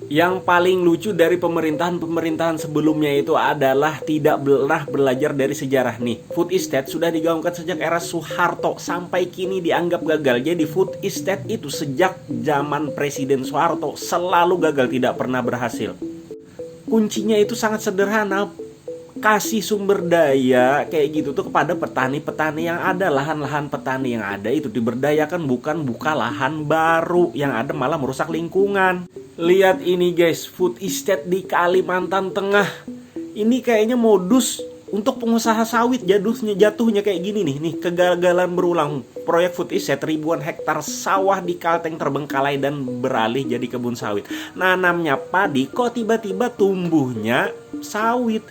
Yang paling lucu dari pemerintahan-pemerintahan sebelumnya itu adalah tidak pernah belajar dari sejarah nih. Food estate sudah digaungkan sejak era Soeharto sampai kini dianggap gagal. Jadi food estate itu sejak zaman Presiden Soeharto selalu gagal, tidak pernah berhasil. Kuncinya itu sangat sederhana. Kasih sumber daya kayak gitu tuh kepada petani-petani yang ada, lahan-lahan petani yang ada itu diberdayakan, bukan buka lahan baru yang ada malah merusak lingkungan. Lihat ini guys, food estate di Kalimantan Tengah. Ini kayaknya modus untuk pengusaha sawit jatuhnya kayak gini nih, kegagalan berulang. Proyek food estate ribuan hektar sawah di Kalteng terbengkalai dan beralih jadi kebun sawit. Nanamnya padi kok tiba-tiba tumbuhnya sawit.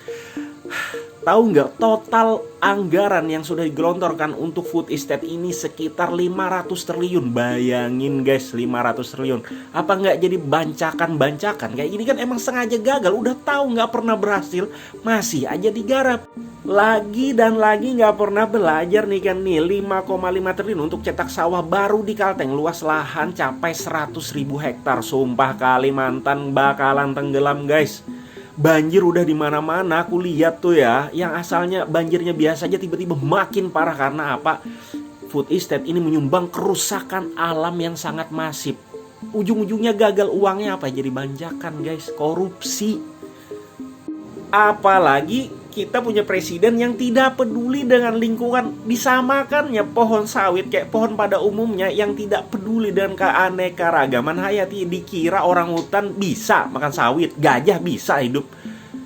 Tahu nggak, total anggaran yang sudah digelontorkan untuk food estate ini sekitar 500 triliun. Bayangin guys, 500 triliun. Apa nggak jadi bancakan-bancakan? Kayak gini kan emang sengaja gagal. Udah tahu nggak pernah berhasil, masih aja digarap. Lagi dan lagi nggak pernah belajar nih kan nih. 5,5 triliun untuk cetak sawah baru di Kalteng. Luas lahan capai 100.000 hektar. Sumpah Kalimantan bakalan tenggelam guys. Banjir udah di mana-mana, aku lihat tuh ya. Yang asalnya banjirnya biasa aja tiba-tiba makin parah karena apa? Food estate ini menyumbang kerusakan alam yang sangat masif. Ujung-ujungnya gagal, uangnya apa? Jadi banjakan guys, korupsi. Apalagi kita punya presiden yang tidak peduli dengan lingkungan. Disamakannya pohon sawit kayak pohon pada umumnya yang tidak peduli dengan keanekaragaman hayati. Dikira orang hutan bisa makan sawit, gajah bisa hidup.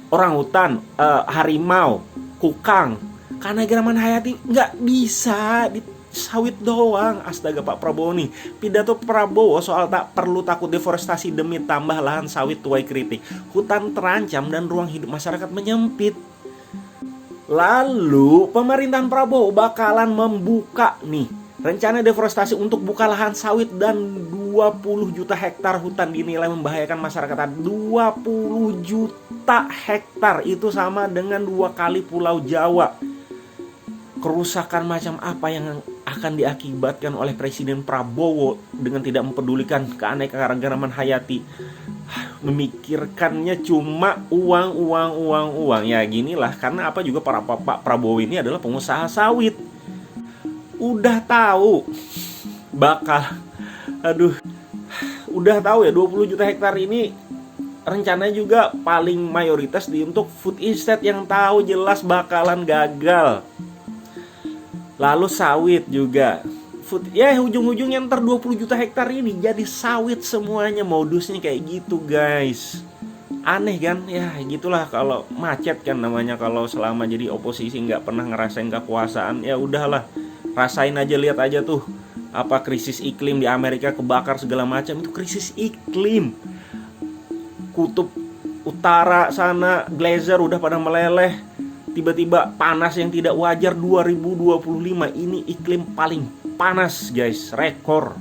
Orang hutan, harimau, kukang, keanekaragaman hayati nggak bisa. Sawit doang. Astaga, Pak Prabowo nih. Pidato Prabowo soal tak perlu takut deforestasi demi tambah lahan sawit tuai kritik. Hutan terancam dan ruang hidup masyarakat menyempit. Lalu pemerintahan Prabowo bakalan membuka nih rencana deforestasi untuk buka lahan sawit dan 20 juta hektar hutan dinilai membahayakan masyarakat. 20 juta hektar itu sama dengan 2 kali Pulau Jawa. Kerusakan macam apa yang akan diakibatkan oleh Presiden Prabowo dengan tidak mempedulikan keanekaragaman hayati? Memikirkannya cuma uang. Ya ginilah, karena apa juga Pak Prabowo ini adalah pengusaha sawit. Udah tahu udah tahu ya 20 juta hektar ini rencananya juga paling mayoritas untuk food estate yang tahu jelas bakalan gagal. Lalu sawit juga. Ya ujung-ujungnya ntar 20 juta hektar ini jadi sawit semuanya. Modusnya kayak gitu guys. Aneh kan? Ya gitulah kalau macet kan namanya. Kalau selama jadi oposisi nggak pernah ngerasain kekuasaan, ya udahlah, rasain aja, lihat aja tuh apa krisis iklim di Amerika, kebakar segala macam. Itu krisis iklim. Kutub utara sana glacier udah pada meleleh. Tiba-tiba panas yang tidak wajar. 2025 ini iklim paling panas guys, rekor.